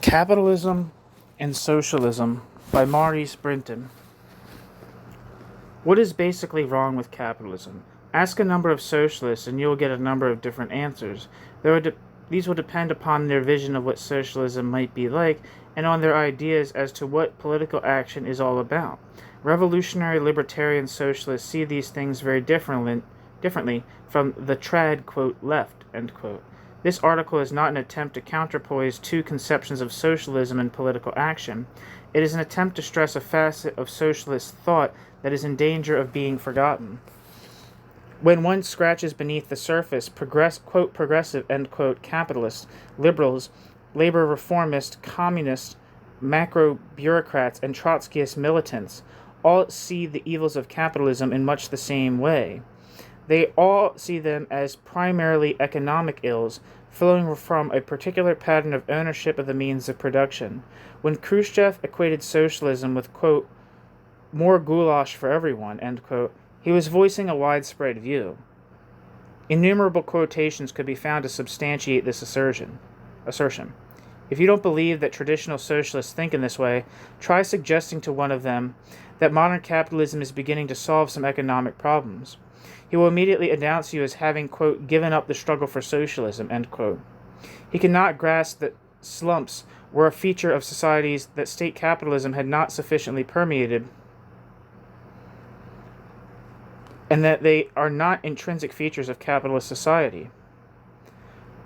Capitalism and Socialism by Maurice Brinton. What is basically wrong with capitalism? Ask a number of socialists and you will get a number of different answers. These will depend upon their vision of what socialism might be like and on their ideas as to what political action is all about. Revolutionary libertarian socialists see these things very differently from the trad, quote, left, end quote. This article is not an attempt to counterpoise two conceptions of socialism and political action. It is an attempt to stress a facet of socialist thought that is in danger of being forgotten. When one scratches beneath the surface, progressive, end quote, capitalists, liberals, labor reformists, communists, macro-bureaucrats, and Trotskyist militants all see the evils of capitalism in much the same way. They all see them as primarily economic ills, flowing from a particular pattern of ownership of the means of production. When Khrushchev equated socialism with, quote, more goulash for everyone, end quote, he was voicing a widespread view. Innumerable quotations could be found to substantiate this assertion. If you don't believe that traditional socialists think in this way, try suggesting to one of them that modern capitalism is beginning to solve some economic problems. He will immediately announce you as having, quote, given up the struggle for socialism, end quote. He cannot grasp that slumps were a feature of societies that state capitalism had not sufficiently permeated, and that they are not intrinsic features of capitalist society.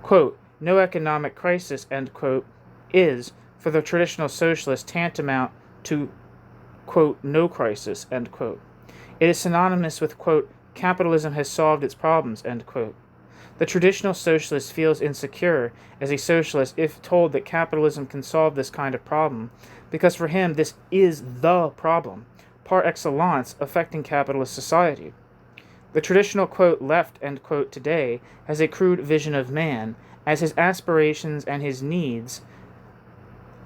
Quote, no economic crisis, end quote, is, for the traditional socialist, tantamount to, quote, no crisis, end quote. It is synonymous with, quote, capitalism has solved its problems, end quote. The traditional socialist feels insecure as a socialist if told that capitalism can solve this kind of problem, because for him this is the problem, par excellence, affecting capitalist society. The traditional, quote, left, end quote, today has a crude vision of man as his aspirations and his needs,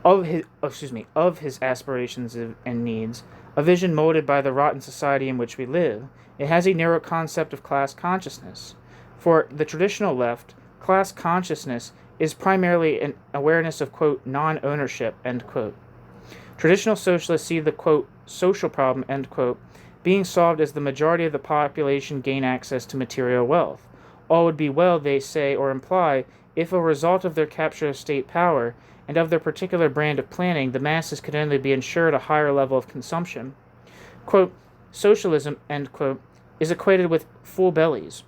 of his aspirations and needs, a vision molded by the rotten society in which we live. It has a narrow concept of class consciousness. For the traditional left, class consciousness is primarily an awareness of, quote, non-ownership, end quote. Traditional socialists see the, quote, social problem, end quote, being solved as the majority of the population gain access to material wealth. All would be well, they say or imply, if a result of their capture of state power and of their particular brand of planning, the masses could only be ensured a higher level of consumption. Quote, socialism, end quote, is equated with full bellies.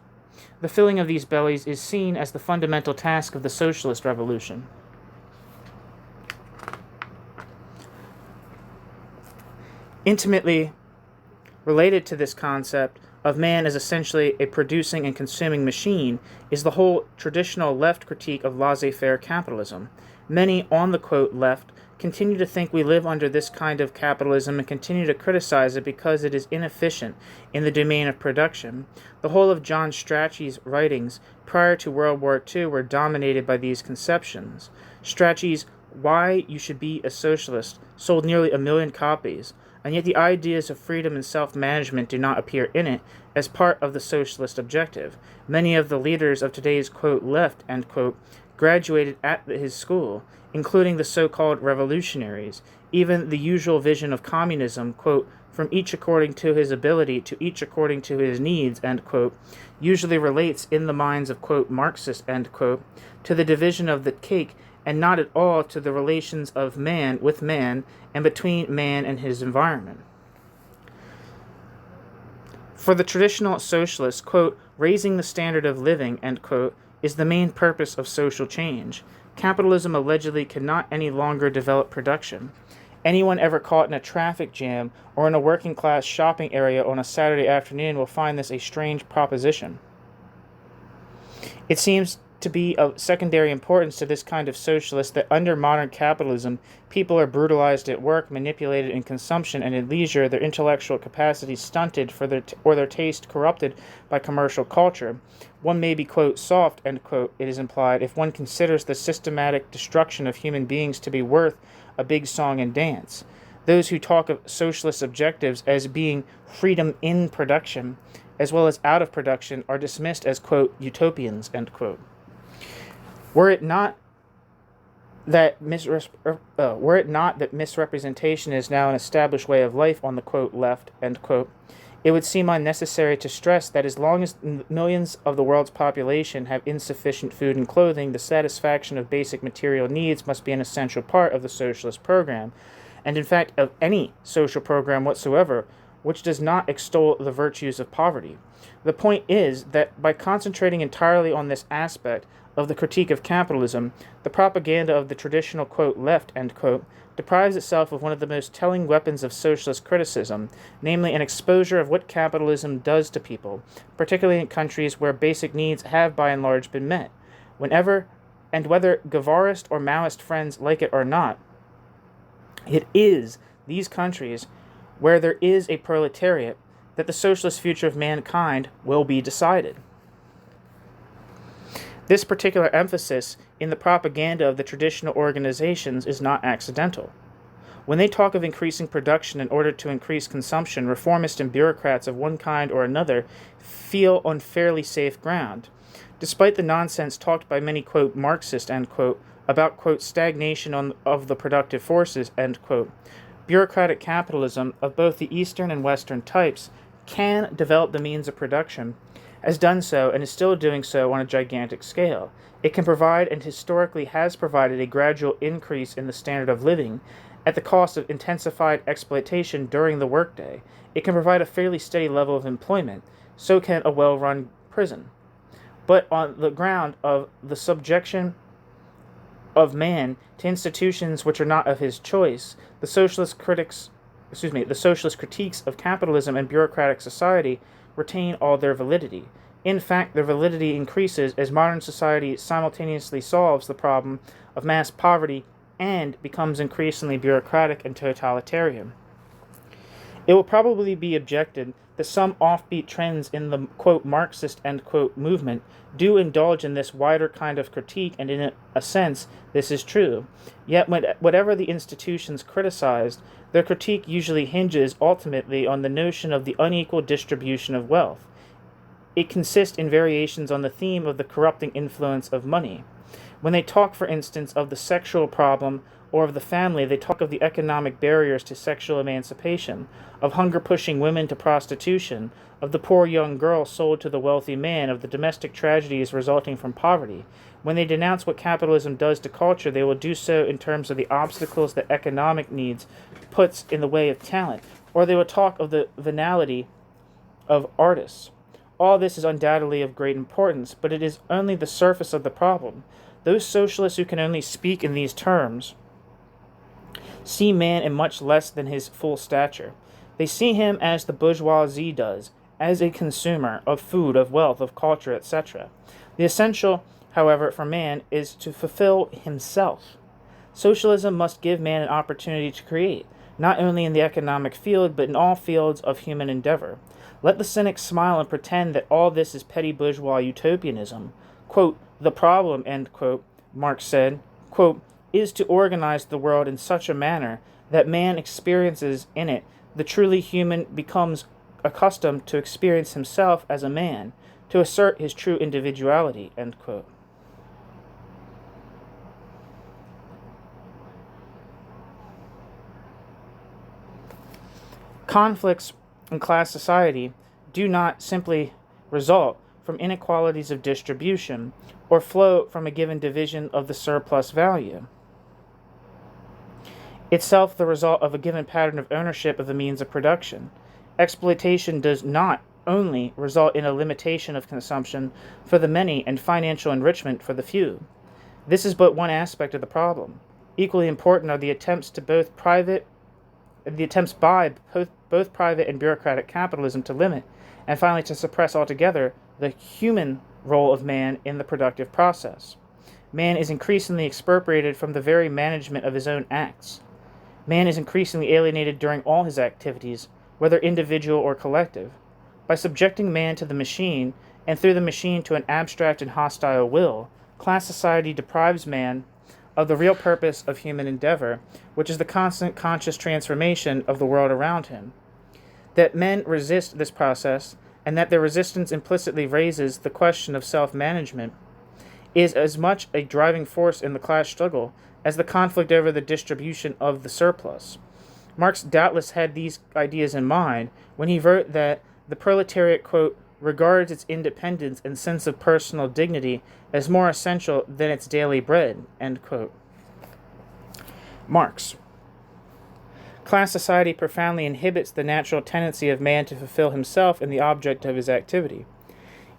The filling of these bellies is seen as the fundamental task of the socialist revolution. Intimately related to this concept of man as essentially a producing and consuming machine is the whole traditional left critique of laissez-faire capitalism. Many on the, quote, left continue to think we live under this kind of capitalism and continue to criticize it because it is inefficient in the domain of production. The whole of John Strachey's writings prior to World War II were dominated by these conceptions. Strachey's Why You Should Be a Socialist sold nearly 1 million copies, and yet the ideas of freedom and self-management do not appear in it as part of the socialist objective. Many of the leaders of today's, quote, left, end quote, graduated at his school, including the so-called revolutionaries. Even the usual vision of communism, quote, from each according to his ability to each according to his needs, end quote, usually relates in the minds of, quote, Marxists, end quote, to the division of the cake and not at all to the relations of man with man and between man and his environment. For the traditional socialists, quote, raising the standard of living, end quote, is the main purpose of social change. Capitalism allegedly cannot any longer develop production. Anyone ever caught in a traffic jam or in a working-class shopping area on a Saturday afternoon will find this a strange proposition. It seems to be of secondary importance to this kind of socialist that under modern capitalism, people are brutalized at work, manipulated in consumption, and at leisure, their intellectual capacity stunted or their taste corrupted by commercial culture. One may be, quote, soft, end quote, it is implied, if one considers the systematic destruction of human beings to be worth a big song and dance. Those who talk of socialist objectives as being freedom in production, as well as out of production, are dismissed as, quote, utopians, end quote. Were it not were it not that misrepresentation is now an established way of life on the quote left, end quote, it would seem unnecessary to stress that as long as millions of the world's population have insufficient food and clothing, the satisfaction of basic material needs must be an essential part of the socialist program, and in fact of any social program whatsoever which does not extol the virtues of poverty. The point is that by concentrating entirely on this aspect of the critique of capitalism, the propaganda of the traditional quote left, end quote, deprives itself of one of the most telling weapons of socialist criticism, namely an exposure of what capitalism does to people, particularly in countries where basic needs have by and large been met. Whenever and whether Guevarist or Maoist friends like it or not, it is these countries where there is a proletariat that the socialist future of mankind will be decided. This particular emphasis in the propaganda of the traditional organizations is not accidental. When they talk of increasing production in order to increase consumption, reformists and bureaucrats of one kind or another feel on fairly safe ground. Despite the nonsense talked by many, quote, Marxists, end quote, about, quote, stagnation of the productive forces, end quote, bureaucratic capitalism of both the Eastern and Western types can develop the means of production, has done so and is still doing so on a gigantic scale. It can provide and historically has provided a gradual increase in the standard of living at the cost of intensified exploitation during the workday. It can provide a fairly steady level of employment. So can a well-run prison. But on the ground of the subjection of man to institutions which are not of his choice, the socialist critiques of capitalism and bureaucratic society retain all their validity. In fact, their validity increases as modern society simultaneously solves the problem of mass poverty and becomes increasingly bureaucratic and totalitarian. It will probably be objected that some offbeat trends in the, quote, Marxist, end quote, movement do indulge in this wider kind of critique, and in a sense, this is true. Yet, whatever the institutions criticized, their critique usually hinges ultimately on the notion of the unequal distribution of wealth. It consists in variations on the theme of the corrupting influence of money. When they talk, for instance, of the sexual problem or of the family, they talk of the economic barriers to sexual emancipation, of hunger pushing women to prostitution, of the poor young girl sold to the wealthy man, of the domestic tragedies resulting from poverty. When they denounce what capitalism does to culture, they will do so in terms of the obstacles that economic needs puts in the way of talent, or they will talk of the venality of artists. All this is undoubtedly of great importance, but it is only the surface of the problem. Those socialists who can only speak in these terms see man in much less than his full stature. They see him as the bourgeoisie does, as a consumer of food, of wealth, of culture, etc. The essential, however, for man is to fulfill himself. Socialism must give man an opportunity to create, not only in the economic field, but in all fields of human endeavor. Let the cynics smile and pretend that all this is petty bourgeois utopianism. Quote, the problem, end quote, Marx said, quote, is to organize the world in such a manner that man experiences in it the truly human, becomes accustomed to experience himself as a man, to assert his true individuality, end quote. Conflicts in class society do not simply result from inequalities of distribution or flow from a given division of the surplus value, itself the result of a given pattern of ownership of the means of production. Exploitation does not only result in a limitation of consumption for the many and financial enrichment for the few. This is but one aspect of the problem. Equally important are the attempts by both private and bureaucratic capitalism to limit, and finally to suppress altogether, the human role of man in the productive process. Man is increasingly expropriated from the very management of his own acts. Man is increasingly alienated during all his activities, whether individual or collective. By subjecting man to the machine, and through the machine to an abstract and hostile will, class society deprives man of the real purpose of human endeavor, which is the constant conscious transformation of the world around him. That men resist this process, and that their resistance implicitly raises the question of self-management, is as much a driving force in the class struggle as the conflict over the distribution of the surplus. Marx doubtless had these ideas in mind when he wrote that the proletariat, quote, regards its independence and sense of personal dignity as more essential than its daily bread, end quote. Marx. Class society profoundly inhibits the natural tendency of man to fulfill himself in the object of his activity.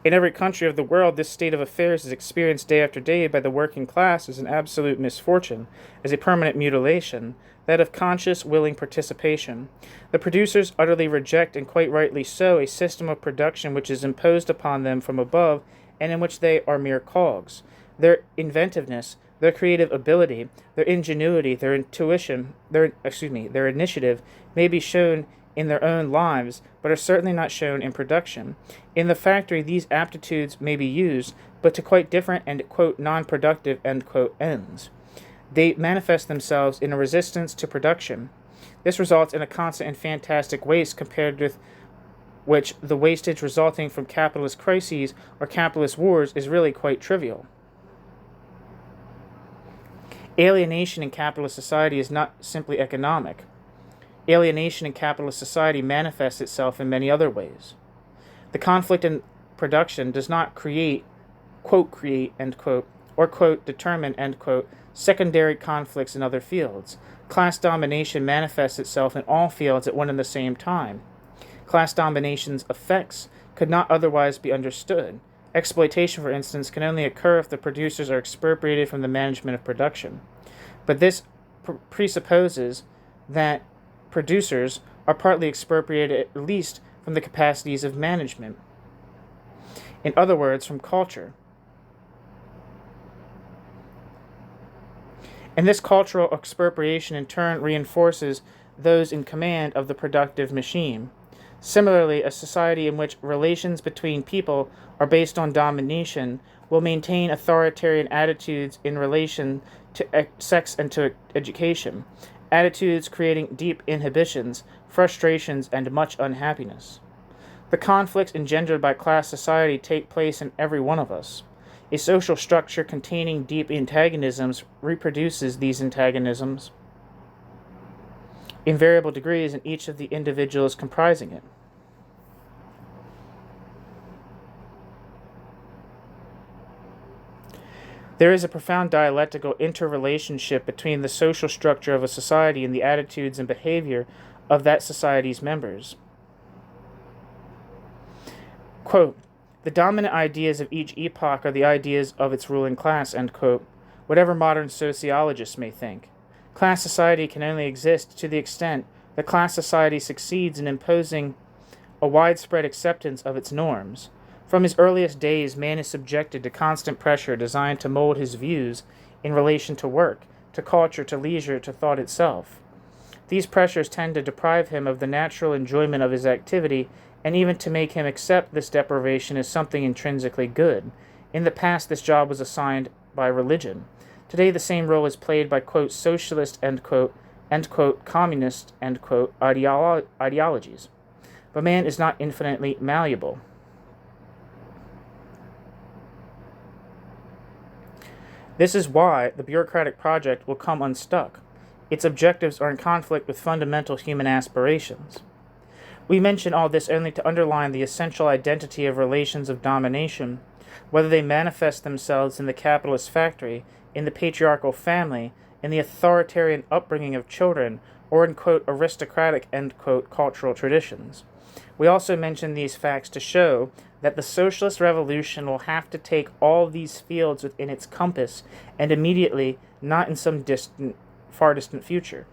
In every country of the world, this state of affairs is experienced day after day by the working class as an absolute misfortune, as a permanent mutilation, that of conscious, willing participation. The producers utterly reject, and quite rightly so, a system of production which is imposed upon them from above and in which they are mere cogs. Their inventiveness, their creative ability, their ingenuity, their intuition, their initiative may be shown in their own lives, but are certainly not shown in production. In the factory, these aptitudes may be used, but to quite different and, quote, non-productive, end quote, ends. They manifest themselves in a resistance to production. This results in a constant and fantastic waste compared with which the wastage resulting from capitalist crises or capitalist wars is really quite trivial. Alienation in capitalist society is not simply economic. Alienation in capitalist society manifests itself in many other ways. The conflict in production does not create, end quote, or, quote, determine, end quote, secondary conflicts in other fields. Class domination manifests itself in all fields at one and the same time. Class domination's effects could not otherwise be understood. Exploitation, for instance, can only occur if the producers are expropriated from the management of production. But this presupposes that producers are partly expropriated at least from the capacities of management. In other words, from culture. And this cultural expropriation in turn reinforces those in command of the productive machine. Similarly, a society in which relations between people are based on domination will maintain authoritarian attitudes in relation to sex and to education, attitudes creating deep inhibitions, frustrations, and much unhappiness. The conflicts engendered by class society take place in every one of us. A social structure containing deep antagonisms reproduces these antagonisms in variable degrees in each of the individuals comprising it. There is a profound dialectical interrelationship between the social structure of a society and the attitudes and behavior of that society's members. Quote, the dominant ideas of each epoch are the ideas of its ruling class, end quote, whatever modern sociologists may think. Class society can only exist to the extent that class society succeeds in imposing a widespread acceptance of its norms. From his earliest days, man is subjected to constant pressure designed to mold his views in relation to work, to culture, to leisure, to thought itself. These pressures tend to deprive him of the natural enjoyment of his activity and even to make him accept this deprivation as something intrinsically good. In the past, this job was assigned by religion. Today, the same role is played by, quote, socialist, end quote, communist, end quote, ideologies. But man is not infinitely malleable. This is why the bureaucratic project will come unstuck. Its objectives are in conflict with fundamental human aspirations. We mention all this only to underline the essential identity of relations of domination, whether they manifest themselves in the capitalist factory, in the patriarchal family, in the authoritarian upbringing of children, or in, quote, aristocratic, end quote, cultural traditions. We also mention these facts to show that the socialist revolution will have to take all these fields within its compass, and immediately, not in some far distant future.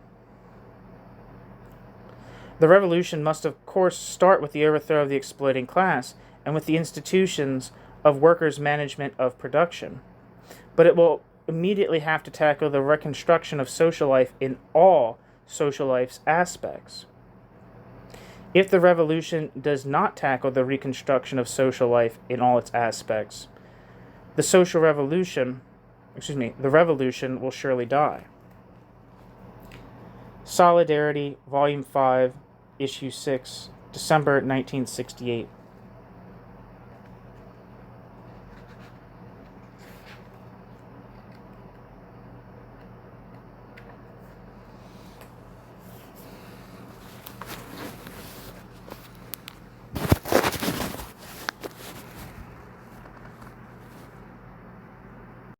The revolution must of course start with the overthrow of the exploiting class and with the institutions of workers' management of production. But it will immediately have to tackle the reconstruction of social life in all social life's aspects. If the revolution does not tackle the reconstruction of social life in all its aspects, the revolution will surely die. Solidarity, Volume 5, Issue 6, December 1968.